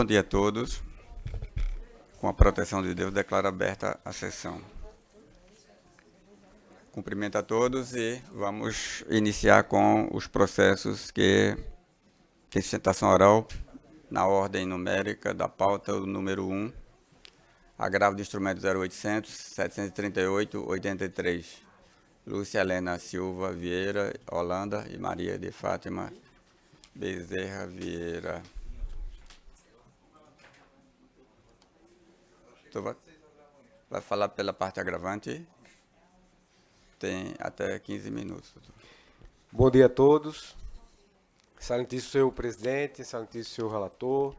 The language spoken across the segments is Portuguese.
Bom dia a todos. Com a proteção de Deus, declaro aberta a sessão. Cumprimento a todos e vamos iniciar com os processos que sustentação oral na ordem numérica da pauta, o número 1, agravo de instrumento 0800, 738, 83. Lúcia Helena Silva Vieira, Holanda, e Maria de Fátima Bezerra Vieira. Vai falar pela parte agravante? Tem até 15 minutos. Bom dia a todos. Excelentíssimo senhor presidente, excelentíssimo senhor relator,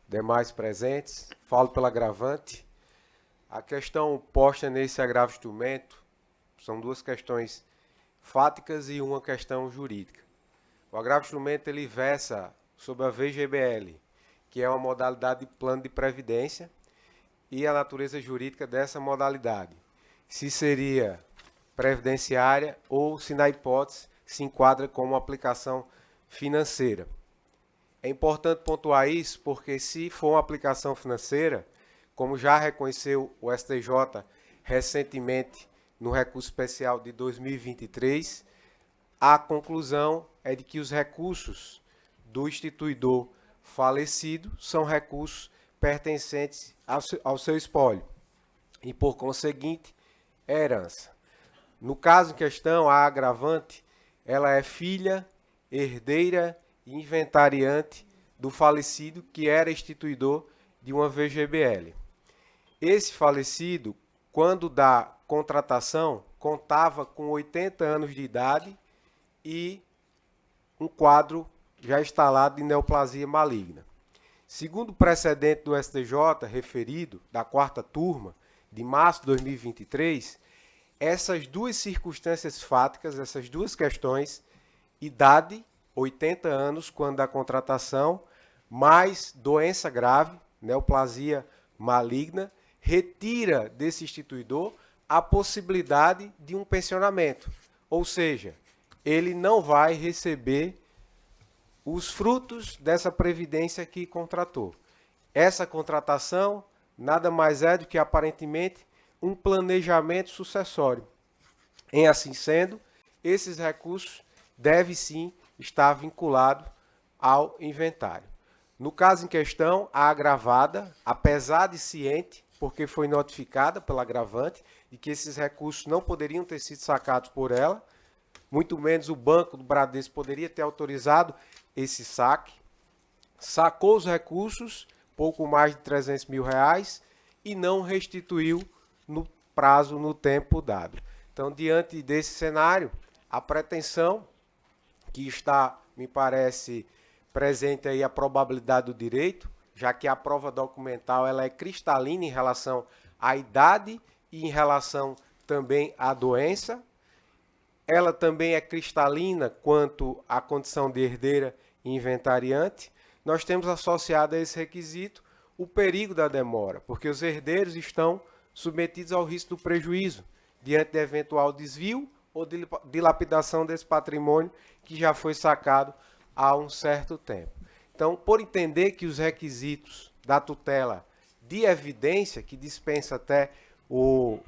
demais presentes. Falo pela agravante. A questão posta nesse agravo instrumento são duas questões fáticas e uma questão jurídica. O agravo instrumento ele versa sobre a VGBL, que é uma modalidade de plano de previdência, e a natureza jurídica dessa modalidade. Se seria previdenciária ou, se na hipótese, se enquadra como aplicação financeira. É importante pontuar isso porque, se for uma aplicação financeira, como já reconheceu o STJ recentemente no recurso especial de 2023, a conclusão é de que os recursos do instituidor falecido são recursos pertencentes ao seu espólio e, por conseguinte, é herança. No caso em questão, a agravante, ela é filha, herdeira e inventariante do falecido que era instituidor de uma VGBL. Esse falecido, quando da contratação, contava com 80 anos de idade e um quadro já instalado de neoplasia maligna. Segundo o precedente do STJ referido, da 4ª turma, de março de 2023, essas duas circunstâncias fáticas, essas duas questões, idade, 80 anos quando da contratação, mais doença grave, neoplasia maligna, retira desse instituidor a possibilidade de um pensionamento. Ou seja, ele não vai receber os frutos dessa previdência que contratou. Essa contratação nada mais é do que, aparentemente, um planejamento sucessório. Em assim sendo, esses recursos devem sim estar vinculados ao inventário. No caso em questão, a agravada, apesar de ciente, porque foi notificada pela agravante, de que esses recursos não poderiam ter sido sacados por ela, muito menos o Banco do Bradesco poderia ter autorizado esse saque, sacou os recursos, pouco mais de R$300 mil, e não restituiu no prazo, no tempo dado. Então, diante desse cenário, a pretensão que está, me parece, presente aí a probabilidade do direito, já que a prova documental ela é cristalina em relação à idade e em relação também à doença. Ela também é cristalina quanto à condição de herdeira e inventariante. Nós temos associado a esse requisito o perigo da demora, porque os herdeiros estão submetidos ao risco do prejuízo diante de eventual desvio ou de dilapidação desse patrimônio que já foi sacado há um certo tempo. Então, por entender que os requisitos da tutela de evidência, que dispensa até o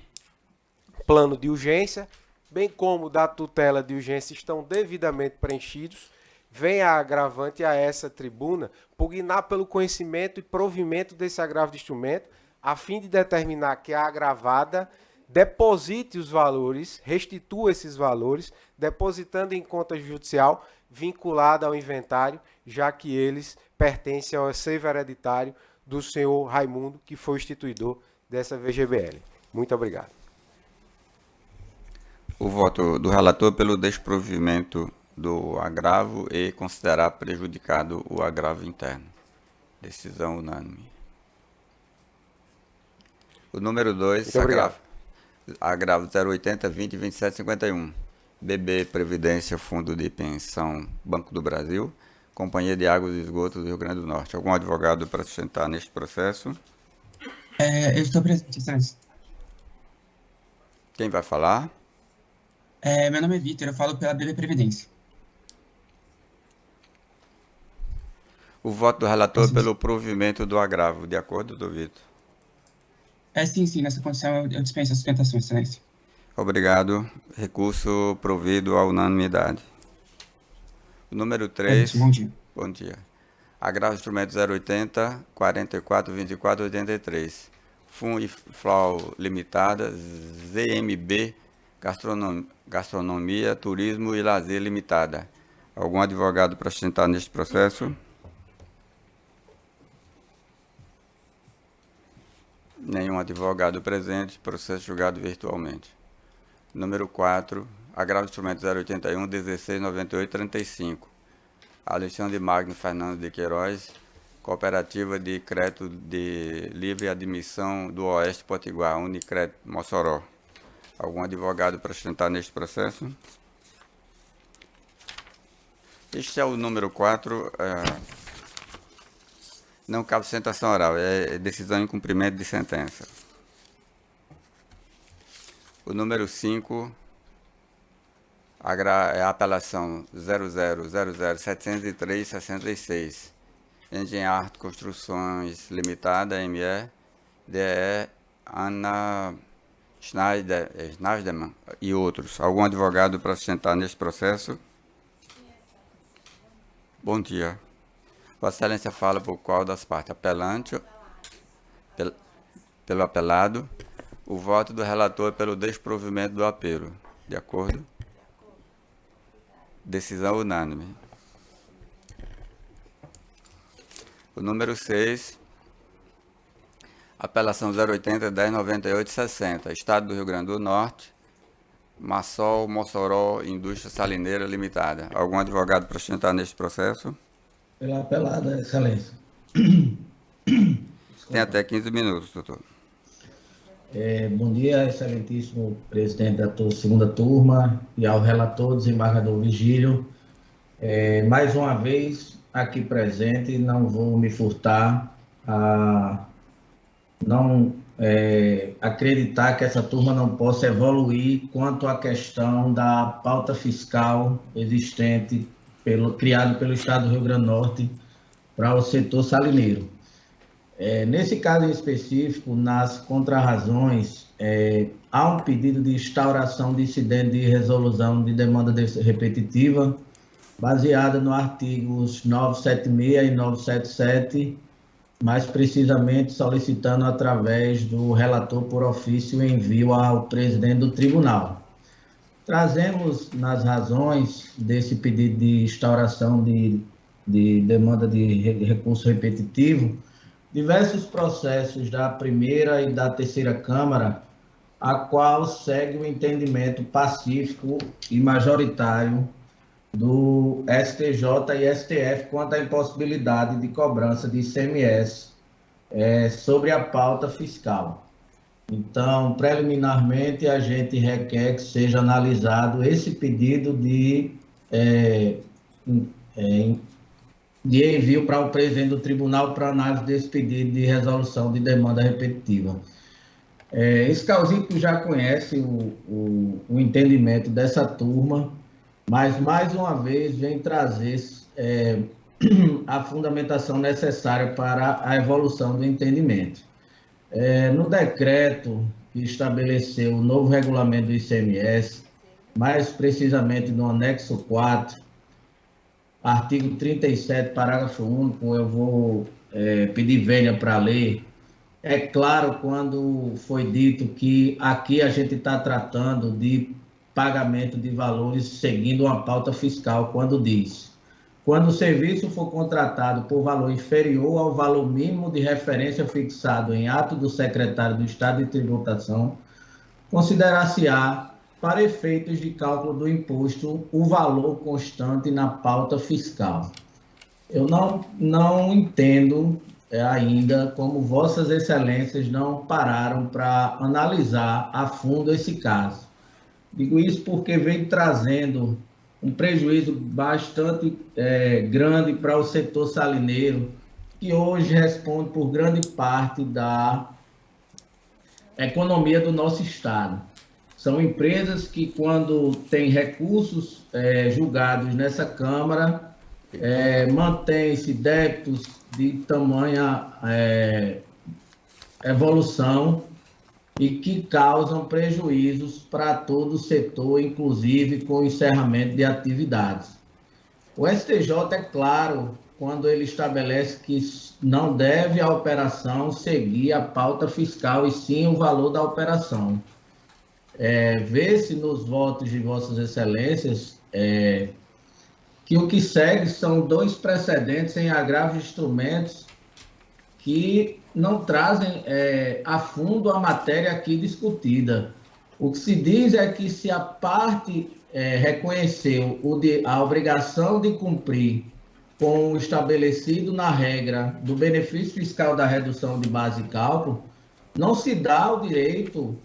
plano de urgência, bem como da tutela de urgência, estão devidamente preenchidos, vem a agravante a essa tribuna pugnar pelo conhecimento e provimento desse agravo de instrumento, a fim de determinar que a agravada deposite os valores, restitua esses valores, depositando em conta judicial vinculada ao inventário, já que eles pertencem ao acervo hereditário do senhor Raimundo, que foi o instituidor dessa VGBL. Muito obrigado. O voto do relator pelo desprovimento do agravo e considerar prejudicado o agravo interno. Decisão unânime. O número 2, agravo 080 20 27 51. BB Previdência, Fundo de Pensão, Banco do Brasil, Companhia de Águas e Esgotos do Rio Grande do Norte. Algum advogado para sustentar neste processo? Eu estou presente, excelência. Quem vai falar? Meu nome é Vitor, eu falo pela BB Previdência. O voto do relator pelo provimento do agravo, de acordo, doutor Vitor? Sim, nessa condição eu dispenso a sustentação, excelência. Obrigado. Recurso provido à unanimidade. O número 3. Bom dia. Bom dia. Agravo instrumento 080, 44, 24, 83. FUN e FLAU Limitada, ZMB, Gastronomia, Turismo e Lazer Limitada. Algum advogado para sustentar neste processo? Nenhum advogado presente, processo julgado virtualmente. Número 4, agravo instrumento 081, 16, 98, 35. Alexandre Magno Fernando de Queiroz, Cooperativa de Crédito de Livre Admissão do Oeste Potiguar, Unicrédito Mossoró. Algum advogado para sustentar neste processo? Este é o número 4. Não cabe sustentação oral, é decisão em cumprimento de sentença. O número 5 é a apelação 0000-703-66. Engenharte Construções Limitada, ME, DE, Ana Schneiderman e outros. Algum advogado para sustentar neste processo? Bom dia. Vossa Excelência fala por qual das partes? Apelante, pelo apelado. O voto do relator pelo desprovimento do apelo. De acordo? Decisão unânime. O número 6, apelação 080, 1098, 60. Estado do Rio Grande do Norte, Massol, Mossoró, Indústria Salineira Limitada. Algum advogado para sustentar neste processo? Pela apelada, excelência. Tem até 15 minutos, doutor. Bom dia, excelentíssimo presidente da segunda turma e ao relator, desembargador Vigílio. Mais uma vez, aqui presente, não vou me furtar a não acreditar que essa turma não possa evoluir quanto à questão da pauta fiscal existente, criado pelo Estado do Rio Grande do Norte para o setor salineiro. Nesse caso em específico, nas contrarrazões, há um pedido de instauração de incidente de resolução de demanda repetitiva, baseada no artigos 976 e 977, mais precisamente solicitando através do relator por ofício envio ao presidente do tribunal. Trazemos nas razões desse pedido de instauração de demanda de recurso repetitivo diversos processos da primeira e da terceira Câmara, a qual segue o entendimento pacífico e majoritário do STJ e STF quanto à impossibilidade de cobrança de ICMS sobre a pauta fiscal. Então, preliminarmente, a gente requer que seja analisado esse pedido de envio para o presidente do tribunal para análise desse pedido de resolução de demanda repetitiva. Esse causídico já conhece o entendimento dessa turma, mas mais uma vez vem trazer a fundamentação necessária para a evolução do entendimento. No decreto que estabeleceu o novo regulamento do ICMS, mais precisamente no anexo 4, artigo 37, parágrafo único, eu vou pedir vênia para ler. É claro quando foi dito que aqui a gente está tratando de pagamento de valores seguindo uma pauta fiscal, quando diz: quando o serviço for contratado por valor inferior ao valor mínimo de referência fixado em ato do secretário do Estado de Tributação, considerar-se-á, para efeitos de cálculo do imposto, o valor constante na pauta fiscal. Eu não entendo ainda como Vossas Excelências não pararam para analisar a fundo esse caso. Digo isso porque vem trazendo um prejuízo bastante grande para o setor salineiro, que hoje responde por grande parte da economia do nosso estado. São empresas que, quando têm recursos julgados nessa Câmara, Mantém-se débitos de tamanha evolução e que causam prejuízos para todo o setor, inclusive com o encerramento de atividades. O STJ é claro quando ele estabelece que não deve a operação seguir a pauta fiscal e sim o valor da operação. Vê-se nos votos de Vossas Excelências que o que segue são 2 precedentes em agravos de instrumentos que não trazem a fundo a matéria aqui discutida. O que se diz é que se a parte reconheceu a obrigação de cumprir com o estabelecido na regra do benefício fiscal da redução de base de cálculo, não se dá o direito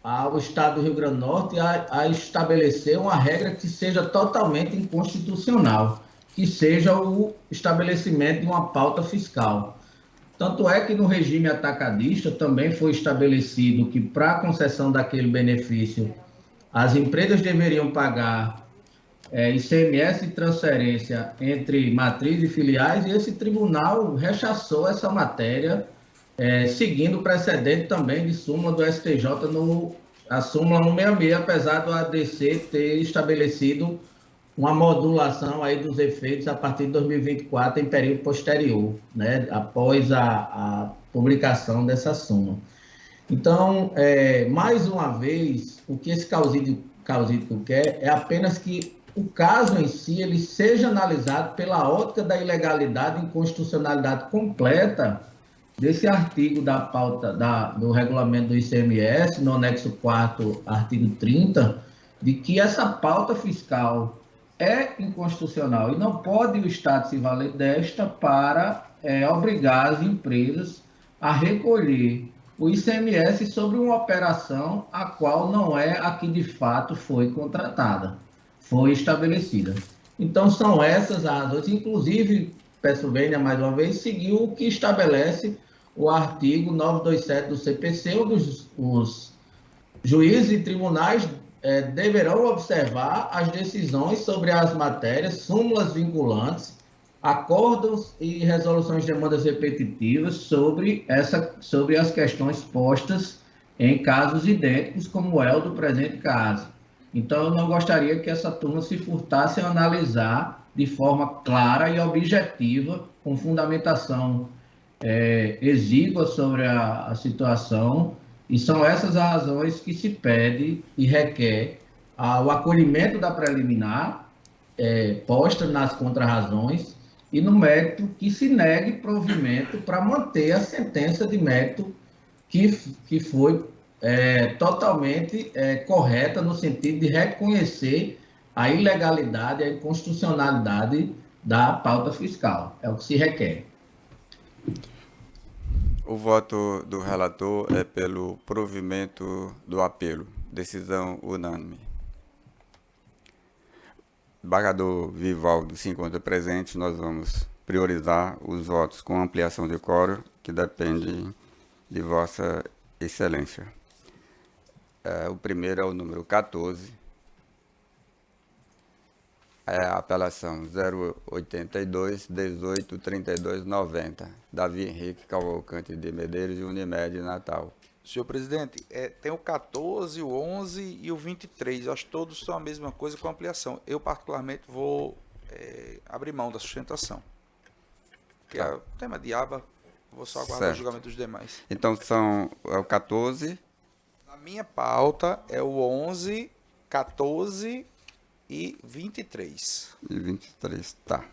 ao Estado do Rio Grande do Norte a estabelecer uma regra que seja totalmente inconstitucional, que seja o estabelecimento de uma pauta fiscal. Tanto é que no regime atacadista também foi estabelecido que para a concessão daquele benefício, as empresas deveriam pagar ICMS e transferência entre matriz e filiais, e esse tribunal rechaçou essa matéria, seguindo o precedente também de súmula do STJ, a súmula 166, apesar do ADC ter estabelecido uma modulação aí dos efeitos a partir de 2024, em período posterior, né, após a publicação dessa súmula. Então, mais uma vez, o que esse causídico quer é apenas que o caso em si ele seja analisado pela ótica da ilegalidade e inconstitucionalidade completa desse artigo da pauta do regulamento do ICMS, no anexo 4, artigo 30, de que essa pauta fiscal é inconstitucional e não pode o Estado se valer desta para obrigar as empresas a recolher o ICMS sobre uma operação a qual não é a que de fato foi contratada, foi estabelecida. Então, são essas as razões, inclusive, peço vênia mais uma vez, seguiu o que estabelece o artigo 927 do CPC, onde os juízes e tribunais deverão observar as decisões sobre as matérias, súmulas vinculantes, acordos e resoluções de demandas repetitivas sobre as questões postas em casos idênticos, como é o do presente caso. Então, eu não gostaria que essa turma se furtasse a analisar de forma clara e objetiva, com fundamentação exígua sobre a situação, e são essas as razões que se pede e requer o acolhimento da preliminar posta nas contrarrazões e no mérito que se negue provimento para manter a sentença de mérito que foi totalmente correta no sentido de reconhecer a ilegalidade, a inconstitucionalidade da pauta fiscal. É o que se requer. O voto do relator é pelo provimento do apelo. Decisão unânime. Desembargador Vivaldo se encontra presente. Nós vamos priorizar os votos com ampliação de quórum, que depende de Vossa Excelência. O primeiro é o número 14. A apelação 082 18 32 90, Davi Henrique Cavalcante de Medeiros e Unimed Natal. Senhor presidente, tem o 14, o 11 e o 23. Eu acho que todos são a mesma coisa com ampliação. Eu, particularmente, vou abrir mão da sustentação. Porque é o tema de aba, vou só aguardar o julgamento dos demais. Então, é o 14. Na minha pauta, é o 11, 14 e 23. E 23, tá.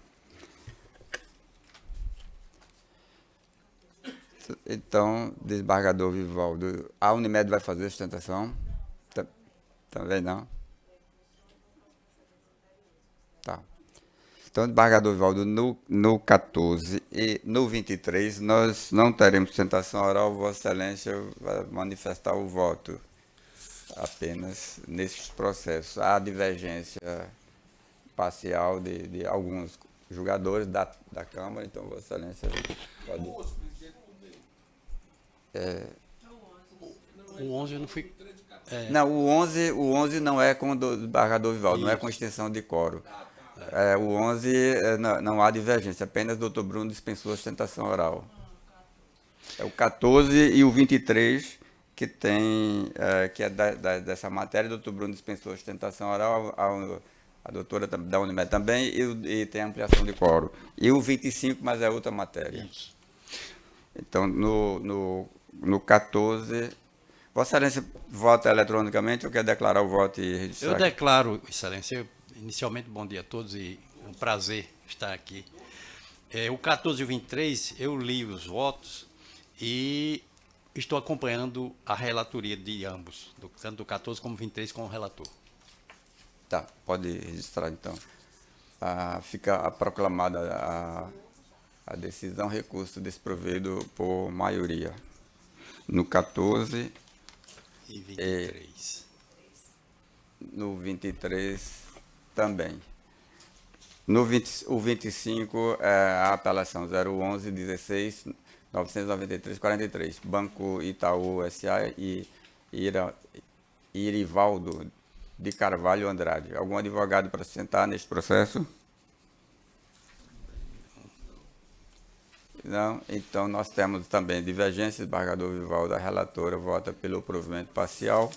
Então, desembargador Vivaldo, a Unimed vai fazer sustentação? Também não? Tá. Então, desembargador Vivaldo, no 14 e no 23, nós não teremos sustentação oral. Vossa Excelência vai manifestar o voto apenas nesses processos. Há divergência parcial de alguns julgadores da Câmara, então Vossa Excelência pode... O 11 eu não fui... Não, o 11 não é com o desembargador Vivaldo, não é com extensão de quórum. O 11 não há divergência, apenas o doutor Bruno dispensou a sustentação oral. É o 14 e o 23 que tem, que é dessa matéria, o doutor Bruno dispensou a sustentação oral, a doutora da Unimed também, e tem ampliação de quórum. E o 25, mas é outra matéria. Isso. Então, no 14, Vossa Excelência vota eletronicamente ou quer declarar o voto e registrar? Eu declaro, Excelência, inicialmente, bom dia a todos e um prazer estar aqui. O 14 e o 23, eu li os votos e estou acompanhando a relatoria de ambos, tanto do 14 como 23, com o relator. Tá, pode registrar então. Fica proclamada a decisão recurso desprovido por maioria. No 14 E 23. no 23 também. O 25 é a apelação 011 16 993 43. Banco Itaú S.A. e Irivaldo de Carvalho Andrade. Algum advogado para sustentar neste processo? Não? Então, nós temos também divergência. Desembargador Vivaldo, a relatora, vota pelo provimento parcial.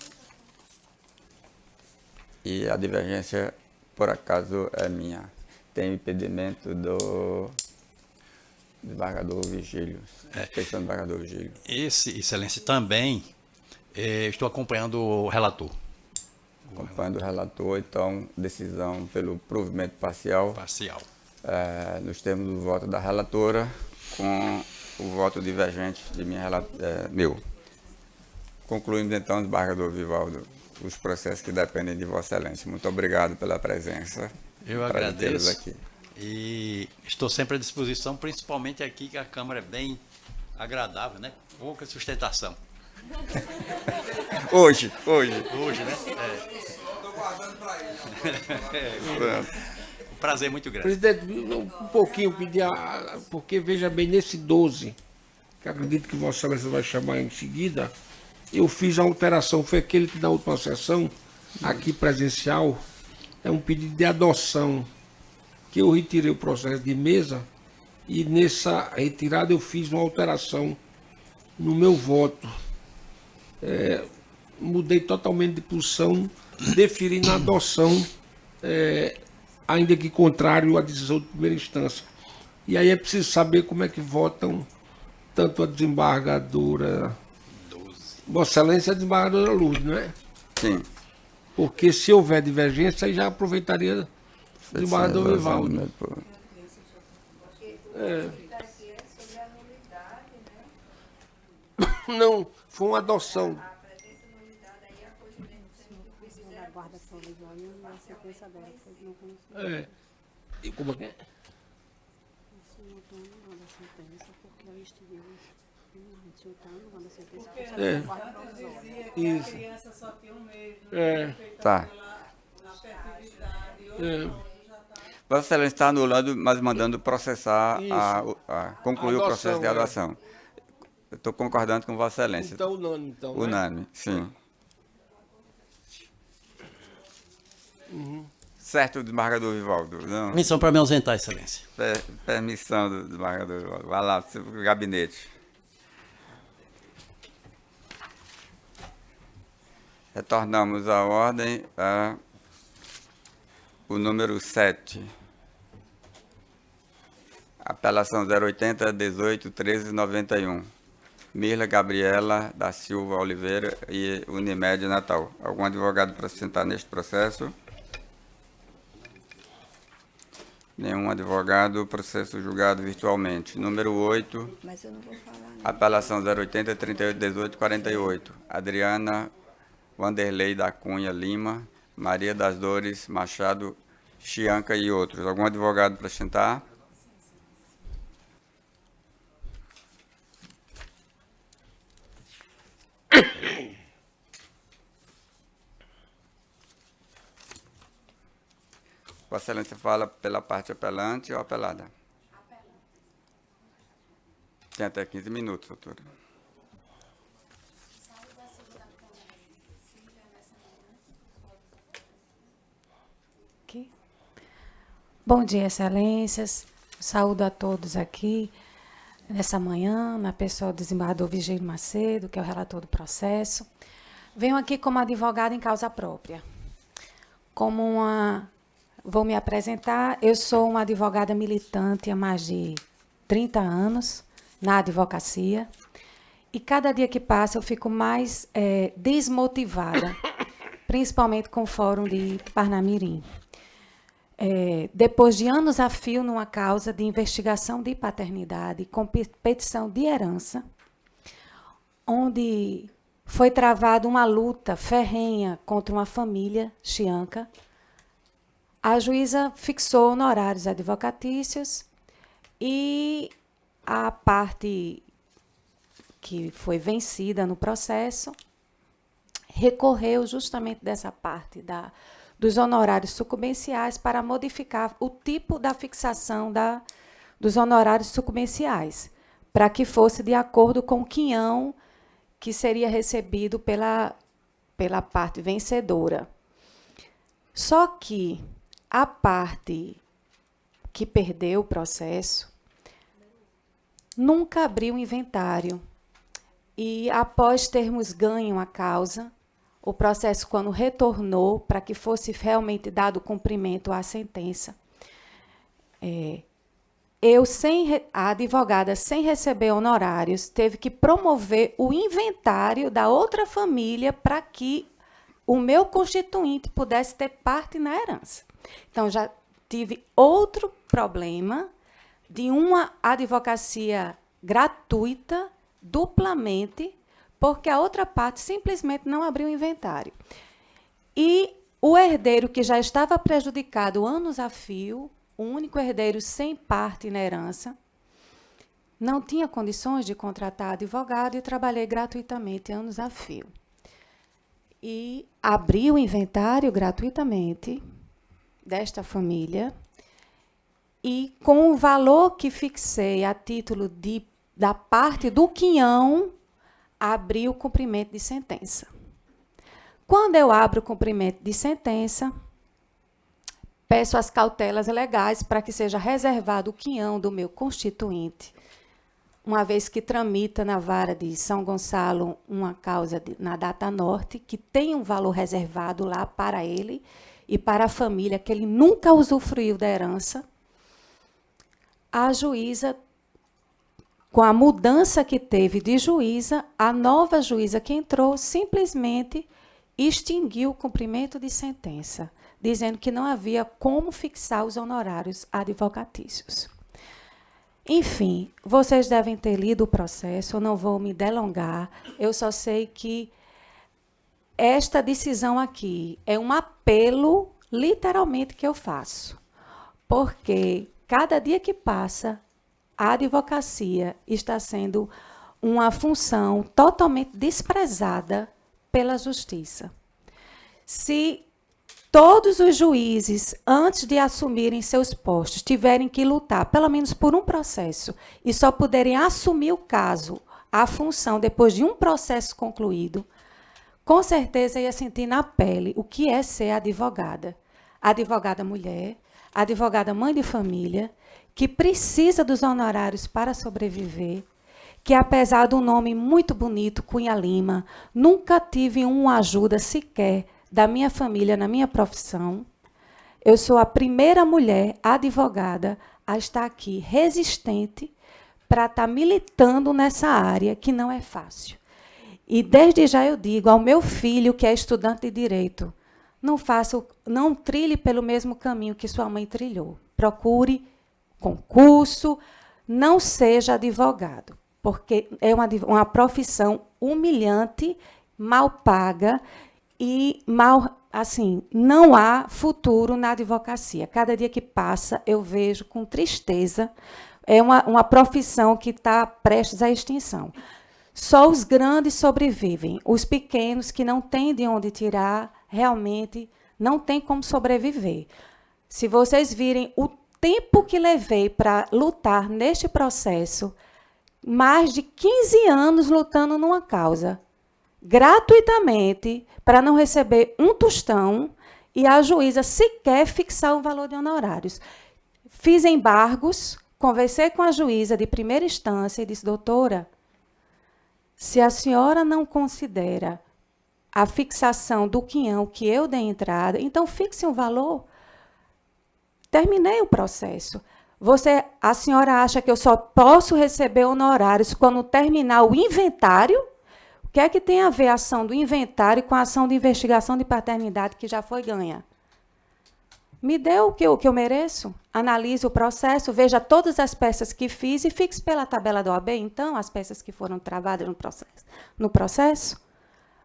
E a divergência, por acaso, é minha. Tem impedimento do desembargador Vigílio. Suspeição do desembargador Vigílio. Esse, Excelência, também estou acompanhando o relator. Acompanhando o relator, então, decisão pelo provimento parcial. Parcial. Nos termos do voto da relatora, com o voto divergente de meu. Concluímos, então, desembargador Vivaldo, os processos que dependem de Vossa Excelência. Muito obrigado pela presença. Eu Prazer tê-los agradeço. aqui. E estou sempre à disposição, principalmente aqui, que a Câmara é bem agradável, né? Pouca sustentação. Hoje. Hoje, né? Estou guardando para ele. Pronto. Um prazer muito grande. Presidente, um pouquinho pedir, porque veja bem, nesse 12, que acredito que Vossa Excelência vai chamar em seguida, eu fiz a alteração, foi aquele que na última sessão, aqui presencial, é um pedido de adoção, que eu retirei o processo de mesa e nessa retirada eu fiz uma alteração no meu voto. Mudei totalmente de posição, deferindo a adoção, ainda que contrário à decisão de primeira instância. E aí é preciso saber como é que votam tanto a desembargadora Vossa Excelência e a desembargadora Lourdes, não é? Sim. Porque se houver divergência, aí já aproveitaria o desembargador Vivaldo. Não, foi uma adoção. Da guarda provisória e a sequência dela foi não conhecida. E como é que é? Isso não estou da sentença, porque eu estive consultando a sentença da guarda provisória. Isso. Criança só tinha um mês, Tá. na fertilidade. Vossa Excelência está anulando, mas mandando processar, Isso. concluir o processo de Adoção, adoção. Eu estou concordando com Vossa Excelência. Então, unânime, então. Né? Unânime, sim. Certo, desembargador Vivaldo? Não? Missão para me ausentar, Excelência. Permissão do desembargador Vivaldo. Vai lá, para o gabinete. Retornamos à ordem. O número 7. Apelação 080 18 13 91. Mirla Gabriela da Silva Oliveira e Unimed Natal. Algum advogado para sustentar neste processo? Nenhum advogado. Processo julgado virtualmente. Número 8. Mas eu não vou falar, não. Apelação 080 38 18 48. Adriana Vanderlei da Cunha Lima, Maria das Dores Machado Chianca e outros. Algum advogado para sustentar? Vossa Excelência fala pela parte apelante ou apelada? Apelante. Tem até 15 minutos, doutora. Bom dia, excelências. Saúdo a todos aqui nessa manhã, na pessoa do desembargador Vigílio Macedo, que é o relator do processo. Venho aqui como advogada em causa própria. Vou me apresentar. Eu sou uma advogada militante há mais de 30 anos na advocacia. E cada dia que passa eu fico mais desmotivada, principalmente com o Fórum de Parnamirim. Depois de anos a fio numa causa de investigação de paternidade, competição de herança, onde foi travada uma luta ferrenha contra uma família chianca, a juíza fixou honorários advocatícios e a parte que foi vencida no processo recorreu justamente dessa parte dos honorários sucumbenciais para modificar o tipo da fixação dos honorários sucumbenciais, para que fosse de acordo com o quinhão que seria recebido pela parte vencedora. Só que a parte que perdeu o processo nunca abriu o inventário. E, após termos ganho a causa, o processo, quando retornou para que fosse realmente dado cumprimento à sentença, a advogada, sem receber honorários, teve que promover o inventário da outra família para que o meu constituinte pudesse ter parte na herança. Então, já tive outro problema de uma advocacia gratuita, duplamente, porque a outra parte simplesmente não abriu o inventário. E o herdeiro, que já estava prejudicado anos a fio, o único herdeiro sem parte na herança, não tinha condições de contratar advogado e trabalhei gratuitamente anos a fio. E abri o inventário gratuitamente desta família e, com o valor que fixei a título da parte do quinhão, abri o cumprimento de sentença. Quando eu abro o cumprimento de sentença, peço as cautelas legais para que seja reservado o quinhão do meu constituinte, uma vez que tramita na vara de São Gonçalo uma causa na Data Norte, que tem um valor reservado lá para ele e para a família, que ele nunca usufruiu da herança. A juíza, com a mudança que teve de juíza, a nova juíza que entrou simplesmente extinguiu o cumprimento de sentença, dizendo que não havia como fixar os honorários advocatícios. Enfim, vocês devem ter lido o processo, eu não vou me delongar, eu só sei que esta decisão aqui é um apelo, literalmente, que eu faço, porque cada dia que passa, a advocacia está sendo uma função totalmente desprezada pela justiça. Se todos os juízes, antes de assumirem seus postos, tiverem que lutar, pelo menos por um processo, e só puderem assumir o caso, a função, depois de um processo concluído, com certeza ia sentir na pele o que é ser advogada. Advogada mulher, advogada mãe de família, que precisa dos honorários para sobreviver, que, apesar do nome muito bonito, Cunha Lima, nunca tive uma ajuda sequer da minha família na minha profissão. Eu sou a primeira mulher advogada a estar aqui resistente para estar militando nessa área que não é fácil. E desde já eu digo ao meu filho, que é estudante de direito, não trilhe pelo mesmo caminho que sua mãe trilhou. Procure concurso, não seja advogado, porque é uma profissão humilhante, mal paga e não há futuro na advocacia. Cada dia que passa, eu vejo com tristeza, é uma profissão que está prestes à extinção. Só os grandes sobrevivem, os pequenos que não têm de onde tirar, realmente não têm como sobreviver. Se vocês virem o tempo que levei para lutar neste processo, mais de 15 anos lutando numa causa, gratuitamente, para não receber um tostão, e a juíza sequer fixar o valor de honorários. Fiz embargos, conversei com a juíza de primeira instância e disse, doutora, se a senhora não considera a fixação do quinhão que eu dei entrada, então fixe um valor. Terminei o processo. A senhora acha que eu só posso receber honorários quando terminar o inventário? O que é que tem a ver a ação do inventário com a ação de investigação de paternidade que já foi ganha? Me dê o que eu mereço, analise o processo, veja todas as peças que fiz e fixe pela tabela da OAB, então, as peças que foram travadas no processo.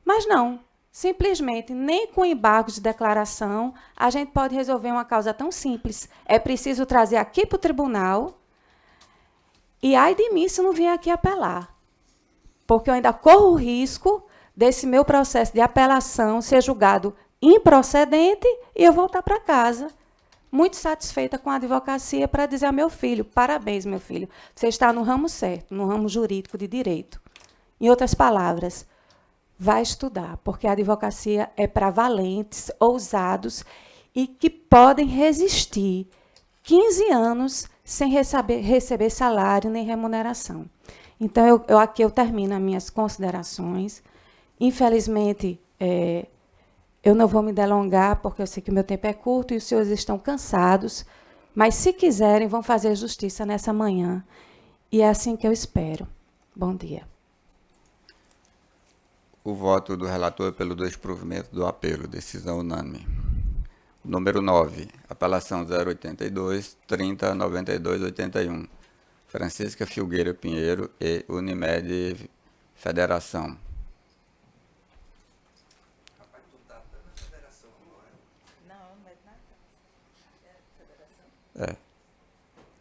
Mas não, simplesmente, nem com embargo de declaração, a gente pode resolver uma causa tão simples. É preciso trazer aqui para o tribunal e, ai de mim, se não vier aqui apelar. Porque eu ainda corro o risco desse meu processo de apelação ser julgado improcedente e eu voltar para casa, muito satisfeita com a advocacia, para dizer ao meu filho, parabéns, meu filho, você está no ramo certo, no ramo jurídico de direito. Em outras palavras, vai estudar, porque a advocacia é para valentes, ousados e que podem resistir 15 anos sem receber salário nem remuneração. Então, aqui eu termino as minhas considerações. Infelizmente, eu não vou me delongar, porque eu sei que o meu tempo é curto e os senhores estão cansados, mas, se quiserem, vão fazer justiça nessa manhã. E é assim que eu espero. Bom dia. O voto do relator pelo desprovimento do apelo. Decisão unânime. Número 9. Apelação 082 30 92 81. Francisca Filgueira Pinheiro e Unimed Federação.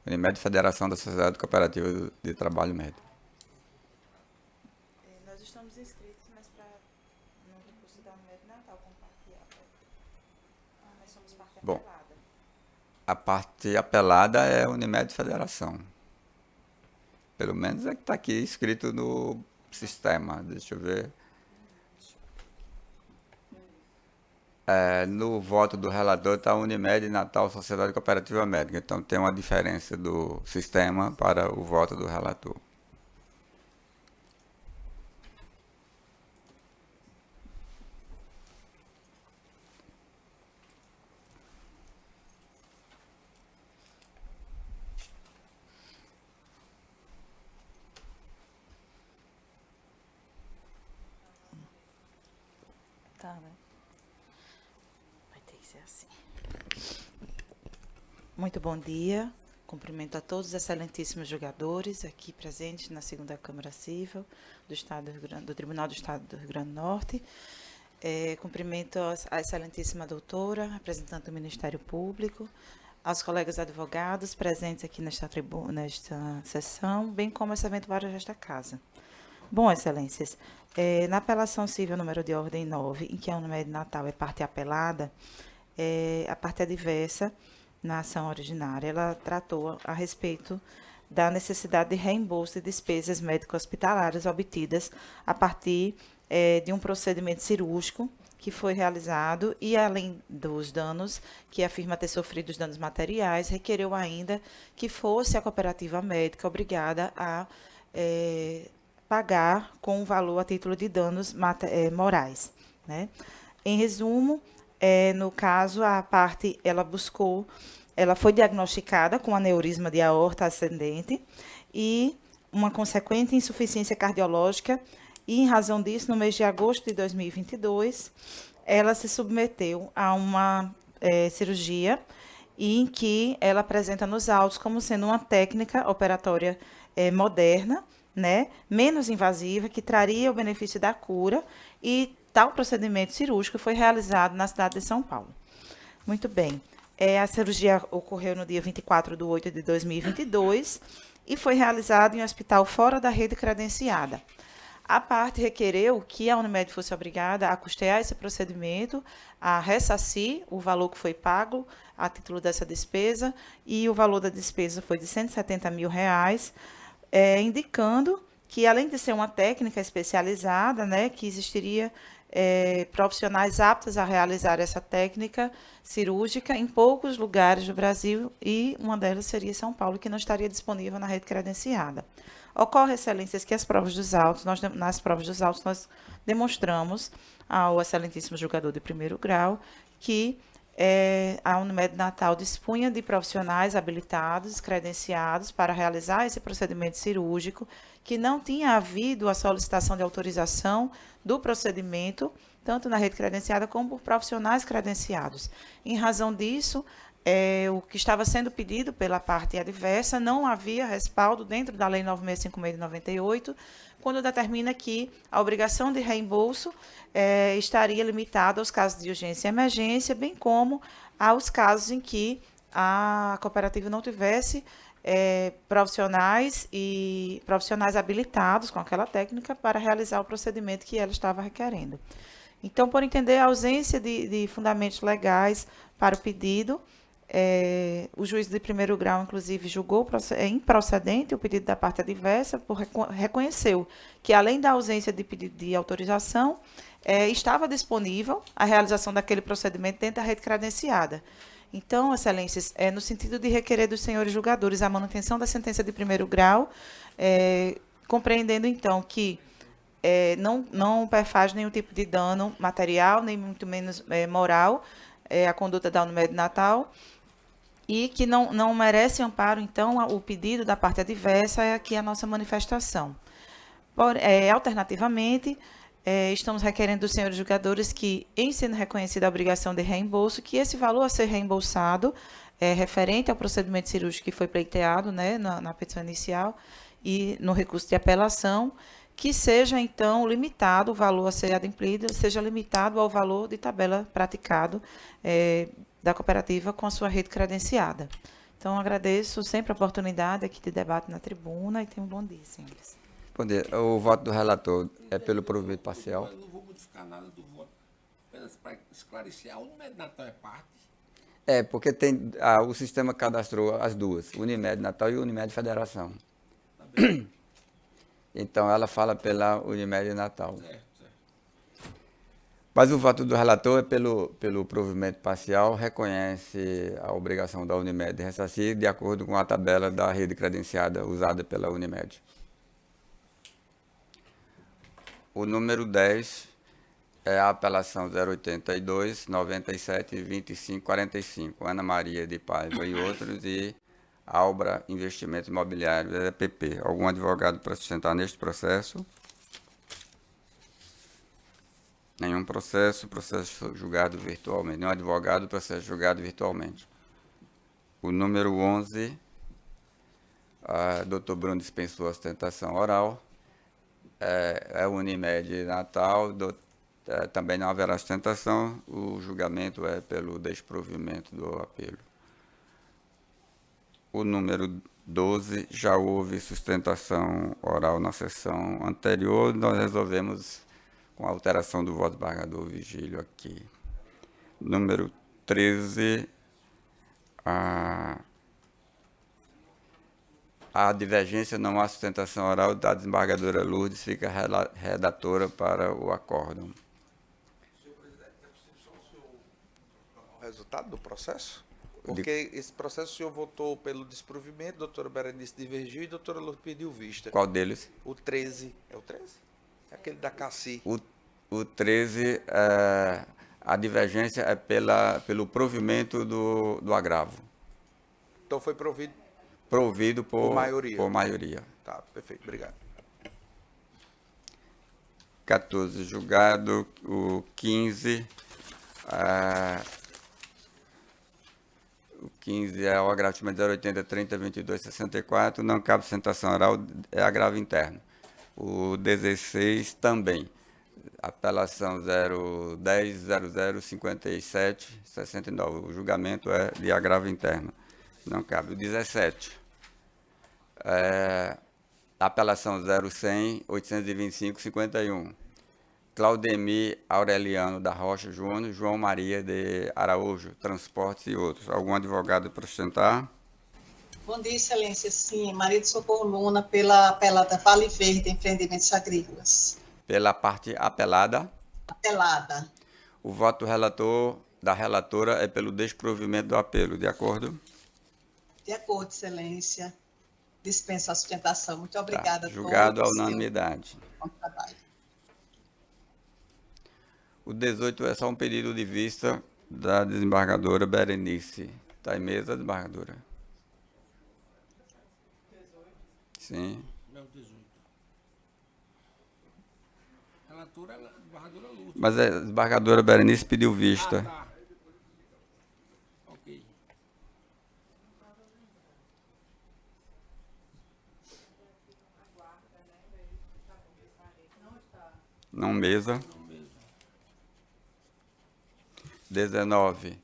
Unimed Federação da Sociedade Cooperativa de Trabalho Médico. Nós estamos inscritos, mas para não recurso da Unimed Natal compartilhada. Nós somos parte Bom, apelada. a parte apelada é Unimed Federação. Pelo menos é que está aqui escrito no sistema. Deixa eu ver. No voto do relator está Unimed Natal Sociedade Cooperativa Médica. Então, tem uma diferença do sistema para o voto do relator. Tá, né? Vai ter que ser assim. Muito bom dia. Cumprimento a todos os excelentíssimos julgadores aqui presentes na segunda Câmara Civil do Tribunal do Estado do Rio Grande do Norte. Cumprimento a excelentíssima doutora, representante do Ministério Público, aos colegas advogados presentes aqui nesta sessão, bem como aos eventuários desta casa. Bom, excelências, na apelação civil número de ordem 9, em que a Unimed Natal é parte apelada, a parte adversa na ação originária, ela tratou a respeito da necessidade de reembolso de despesas médico-hospitalares obtidas a partir de um procedimento cirúrgico que foi realizado e, além dos danos, que afirma ter sofrido os danos materiais, requereu ainda que fosse a cooperativa médica obrigada a pagar com o valor a título de danos morais, né? Em resumo, no caso, a parte, ela foi diagnosticada com aneurisma de aorta ascendente e uma consequente insuficiência cardiológica, e, em razão disso, no mês de agosto de 2022, ela se submeteu a uma cirurgia em que ela apresenta nos autos como sendo uma técnica operatória moderna, né, menos invasiva, que traria o benefício da cura, e tal procedimento cirúrgico foi realizado na cidade de São Paulo. Muito bem. A cirurgia ocorreu no dia 24/8 de 2022 e foi realizada em um hospital fora da rede credenciada. A parte requereu que a Unimed fosse obrigada a custear esse procedimento, a ressarcir o valor que foi pago a título dessa despesa, e o valor da despesa foi de R$170 mil, indicando que, além de ser uma técnica especializada, né, que existiria profissionais aptos a realizar essa técnica cirúrgica em poucos lugares do Brasil, e uma delas seria São Paulo, que não estaria disponível na rede credenciada. Ocorre, excelências, que nas provas dos autos nós demonstramos ao excelentíssimo julgador de primeiro grau que a Unimed Natal dispunha de profissionais habilitados, credenciados para realizar esse procedimento cirúrgico, que não tinha havido a solicitação de autorização do procedimento, tanto na rede credenciada como por profissionais credenciados. Em razão disso, o que estava sendo pedido pela parte adversa não havia respaldo dentro da Lei 9656 de 98, quando determina que a obrigação de reembolso estaria limitada aos casos de urgência e emergência, bem como aos casos em que a cooperativa não tivesse profissionais habilitados com aquela técnica para realizar o procedimento que ela estava requerendo. Então, por entender a ausência de fundamentos legais para o pedido, o juiz de primeiro grau, inclusive, julgou improcedente o pedido da parte adversa, reconheceu que, além da ausência de pedido de autorização, estava disponível a realização daquele procedimento dentro da rede credenciada. Então, excelências, no sentido de requerer dos senhores julgadores a manutenção da sentença de primeiro grau, compreendendo, então, que não perfaz nenhum tipo de dano material, nem muito menos moral, a conduta da Unimed Natal, e que não merece amparo, então, o pedido da parte adversa é aqui a nossa manifestação. Alternativamente, estamos requerendo dos senhores julgadores que, em sendo reconhecida a obrigação de reembolso, que esse valor a ser reembolsado, referente ao procedimento cirúrgico que foi pleiteado, né, na petição inicial e no recurso de apelação, que seja, então, limitado, o valor a ser adimplido, seja limitado ao valor de tabela praticado da cooperativa com a sua rede credenciada. Então, agradeço sempre a oportunidade aqui de debate na tribuna e tenham um bom dia, senhores. Bom dia. O voto do relator é pelo provimento parcial? Eu não vou modificar nada do voto. Apenas para esclarecer, a Unimed Natal é parte? Porque o sistema cadastrou as duas, Unimed Natal e Unimed Federação. Tá bem. Então, ela fala pela Unimed Natal. Certo. Mas o voto do relator é pelo provimento parcial, reconhece a obrigação da Unimed de ressarcir de acordo com a tabela da rede credenciada usada pela Unimed. O número 10 é a apelação 082, 97, 25, 45, Ana Maria de Paiva e outros, e Albra Investimentos Imobiliários, EPP. Algum advogado para sustentar neste processo? Nenhum processo julgado virtualmente. Nenhum advogado, processo julgado virtualmente. O número 11, Dr. Bruno dispensou a sustentação oral. É Unimed Natal, também não haverá sustentação. O julgamento é pelo desprovimento do apelo. O número 12, já houve sustentação oral na sessão anterior, nós resolvemos com a alteração do voto do embargador Vigílio aqui. Número 13, a divergência, não há sustentação oral da desembargadora Lourdes, fica redatora para o acórdão. Senhor presidente, é possível só o senhor o resultado do processo? Porque esse processo o senhor votou pelo desprovimento, doutora Berenice divergiu e doutora Lourdes pediu vista. Qual deles? O 13. É o 13? É aquele da Cassi. O 13, a divergência é pelo provimento do agravo. Então foi provido? Provido por maioria. Por maioria. Tá, perfeito, obrigado. 14, julgado. O 15, o 15 é o agravo de 080, 30, 22, 64, não cabe sustentação oral, é agravo interno. O 16 também, apelação 010, 00, 57, 69, o julgamento é de agravo interno, não cabe. O 17, apelação 0100, 825, 51. Claudemir Aureliano da Rocha Júnior, João Maria de Araújo, Transportes e outros. Algum advogado para sustentar? Bom dia, excelência. Sim, Maria de Socorro Luna, pela apelada Vale Verde Empreendimentos Agrícolas. Pela parte apelada? Apelada. O voto da relatora é pelo desprovimento do apelo, de acordo? De acordo, Excelência. Dispenso a sustentação. Muito obrigada a Julgado à todos. unanimidade. Bom trabalho. O 18 é só um pedido de vista da desembargadora Berenice. Está em mesa, desembargadora? Sim. Não, 18. Relatora, desembargadora Lourdes. Mas a desembargadora Berenice pediu vista. Tá. Ok. Não mesa. 19.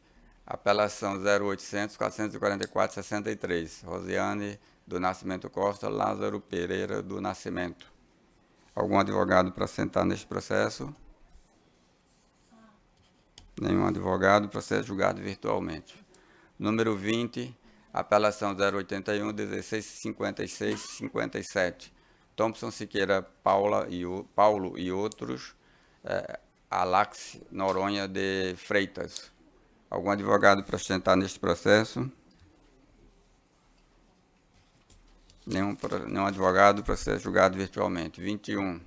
Apelação 0800 444 63. Rosiane do Nascimento Costa, Lázaro Pereira do Nascimento. Algum advogado para sentar neste processo? Nenhum advogado, processo julgado virtualmente. Número 20, apelação 081 1656 57. Thompson Siqueira Paulo e outros, Alax Noronha de Freitas. Algum advogado para sustentar neste processo? Nenhum advogado, processo julgado virtualmente. 21.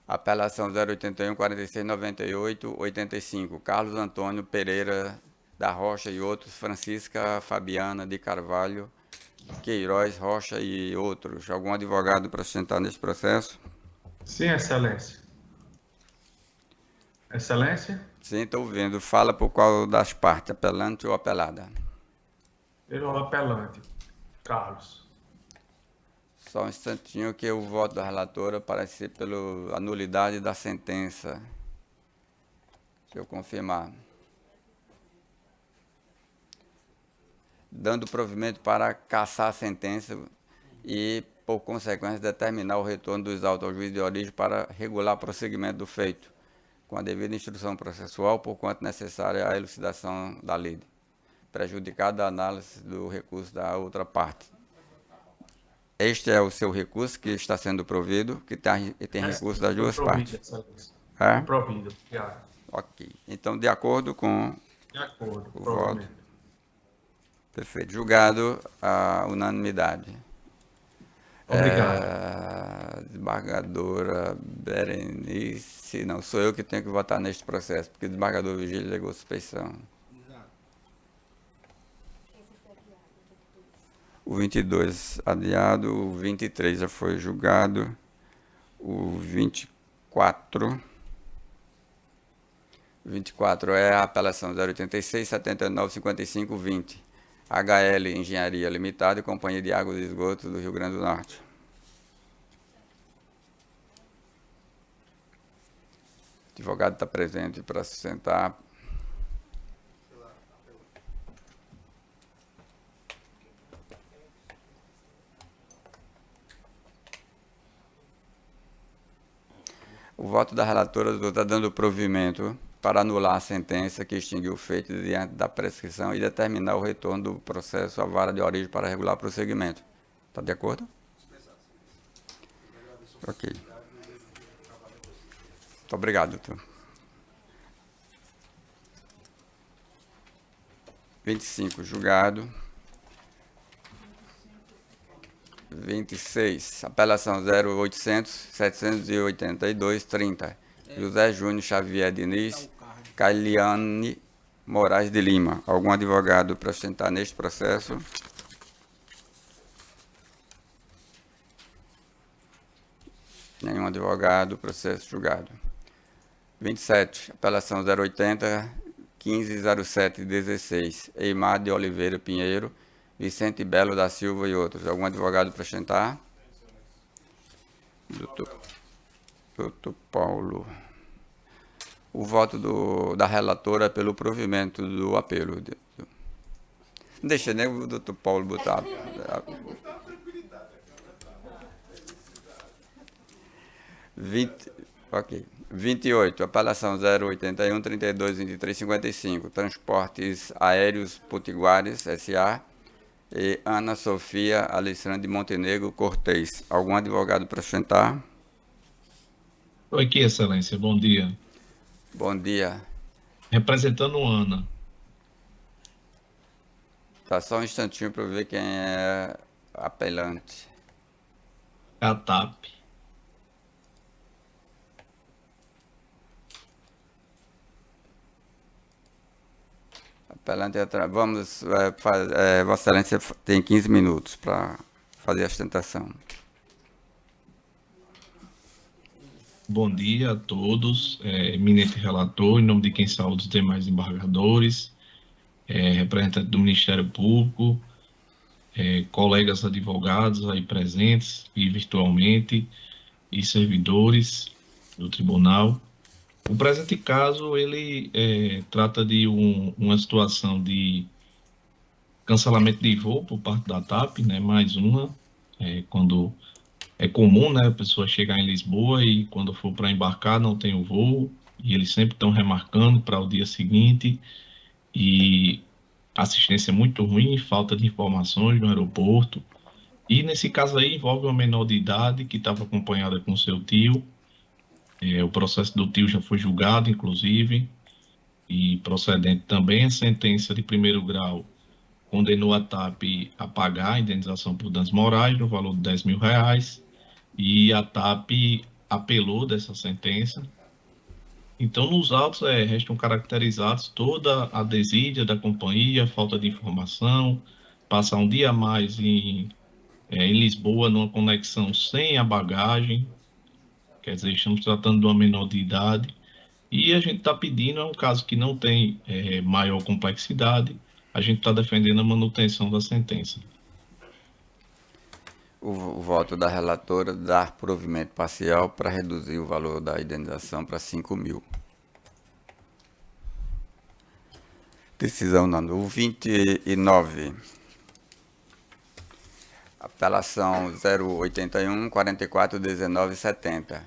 Apelação 081 46 98 85. Carlos Antônio Pereira da Rocha e outros, Francisca Fabiana de Carvalho, Queiroz Rocha e outros. Algum advogado para sustentar neste processo? Sim, Excelência. Excelência? Sim, estou vendo. Fala por qual das partes, apelante ou apelada? Pelo apelante, Carlos. Só um instantinho que o voto da relatora parece ser pela nulidade da sentença. Deixa eu confirmar. Dando provimento para cassar a sentença e, por consequência, determinar o retorno dos autos ao juiz de origem para regular o prosseguimento do feito, com a devida instrução processual, por quanto necessária a elucidação da lei, prejudicada a análise do recurso da outra parte. Este é o seu recurso que está sendo provido, que tem recurso das duas partes. É? Provido, obrigado. Ok. Então, de acordo com o voto. Perfeito. Julgado a unanimidade. Obrigado. Desembargadora Berenice, não, sou eu que tenho que votar neste processo, porque o desembargador Vigílio legou suspeição. O 22 adiado, o 23 já foi julgado, o 24 é a apelação 086 79 55 20. HL Engenharia Limitada e Companhia de Águas e Esgotos do Rio Grande do Norte. O advogado está presente para sustentar. O voto da relatora está dando provimento para anular a sentença que extinguiu o feito diante da prescrição e determinar o retorno do processo à vara de origem para regular o prosseguimento. Está de acordo? Ok. Muito obrigado, doutor. 25, julgado. 26, apelação 0800 782 30. José Júnior Xavier Diniz, Cailiane Moraes de Lima. Algum advogado para sustentar neste processo? Nenhum advogado, processo julgado. 27, apelação 080 1507 16. Eimar de Oliveira Pinheiro, Vicente Belo da Silva e outros. Algum advogado para sustentar? Doutor Paulo. O voto da relatora é pelo provimento do apelo. Não deixa nem o doutor Paulo botar. Ok. 28, apelação 081 32 23 55. Transportes Aéreos Potiguares, S.A. e Ana Sofia Alessandra de Montenegro Cortez. Algum advogado para sustentar? Oi, aqui, Excelência. Bom dia. Bom dia. Representando Ana. Tá só um instantinho para ver quem é apelante. Catap. Apelante vamos, Vossa Excelência tem 15 minutos para fazer a sustentação. Bom dia a todos. Eminente relator, em nome de quem saúde os demais embargadores, representante do Ministério Público, colegas advogados aí presentes e virtualmente, e servidores do tribunal. O presente caso, ele trata de uma situação de cancelamento de voo por parte da TAP, né, mais uma, quando é comum, né, a pessoa chegar em Lisboa e quando for para embarcar não tem o voo, e eles sempre estão remarcando para o dia seguinte, e assistência muito ruim, falta de informações no aeroporto, e nesse caso aí envolve uma menor de idade que estava acompanhada com seu tio. O processo do tio já foi julgado, inclusive, e procedente também a sentença de primeiro grau condenou a TAP a pagar a indenização por danos morais no valor de R$10.000, e a TAP apelou dessa sentença. Então, nos autos restam caracterizados toda a desídia da companhia, falta de informação, passar um dia a mais em Lisboa numa conexão sem a bagagem. Quer dizer, estamos tratando de uma menor de idade e a gente está pedindo, é um caso que não tem maior complexidade, a gente está defendendo a manutenção da sentença. O voto da relatora dar provimento parcial para reduzir o valor da indenização para 5.000. Decisão número 29. Apelação 081 44 19 70.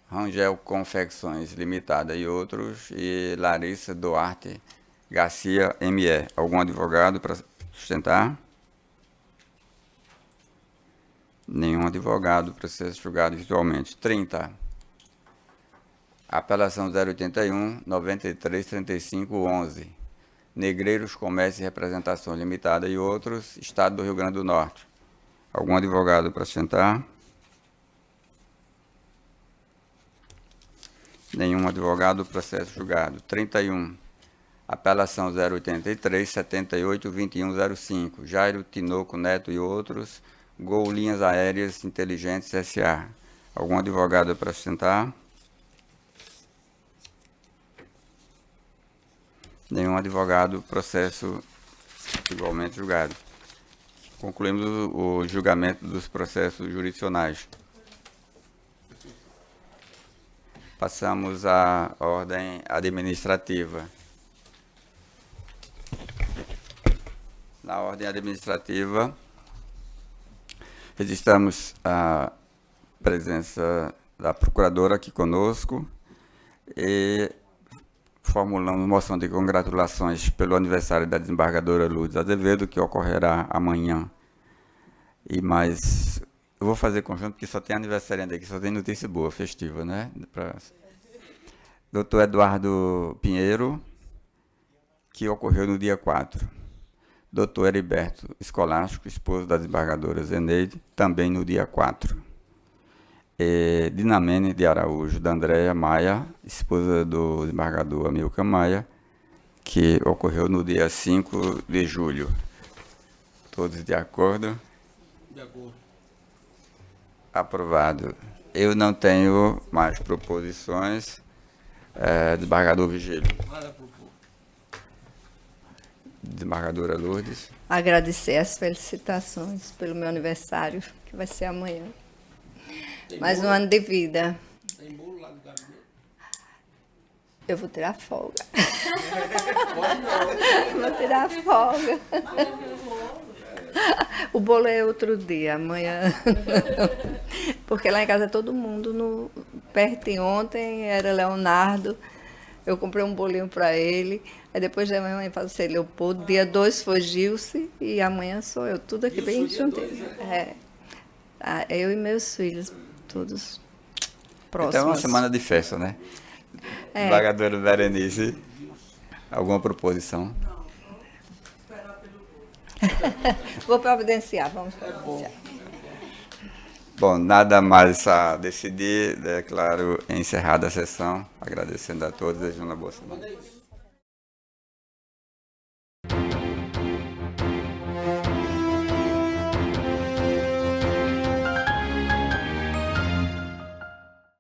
Rangel Confecções Limitada e outros, e Larissa Duarte Garcia ME. Algum advogado para sustentar? Nenhum advogado para ser julgado visualmente. 30. Apelação 081 93 35 11. Negreiros Comércio e Representação Limitada e outros, Estado do Rio Grande do Norte. Algum advogado para sustentar? Nenhum advogado, processo julgado. 31. Apelação 083 78 2105. Jairo Tinoco Neto e outros, Gol Linhas Aéreas Inteligentes S.A. Algum advogado para sustentar? Nenhum advogado, processo igualmente julgado. Concluímos o julgamento dos processos jurisdicionais. Passamos à ordem administrativa. Na ordem administrativa, registramos a presença da procuradora aqui conosco e formulamos moção de congratulações pelo aniversário da desembargadora Lourdes Azevedo, que ocorrerá amanhã. E mais, eu vou fazer conjunto, porque só tem aniversariante aqui, só tem notícia boa, festiva, né? Doutor Eduardo Pinheiro, que ocorreu no dia 4. Doutor Heriberto Escolástico, esposo da desembargadora Zeneide, também no dia 4. Dinamene de Araújo, da Andréia Maia, esposa do desembargador Amilcar Maia, que ocorreu no dia 5 de julho. Todos de acordo? De acordo. Aprovado. Eu não tenho mais proposições. Desembargador Vigílio. Desembargadora Lourdes. Agradecer as felicitações pelo meu aniversário, que vai ser amanhã. Mais um ano de vida. Tem bolo lá no gabinete? Eu vou tirar folga. Vou tirar folga. O bolo é outro dia, amanhã. Porque lá em casa é todo mundo perto. Ontem era Leonardo. Eu comprei um bolinho para ele. Aí depois da manhã passei Leopoldo. Dia 2 foi Gilce e amanhã sou eu. Tudo aqui bem juntinho. Eu e meus filhos, todos próximas. Então é uma semana de festa, né? Desembargadora Berenice, alguma proposição? Vou providenciar, vamos providenciar. Bom, nada mais a decidir, declaro encerrada a sessão, agradecendo a todos, desejando uma boa semana.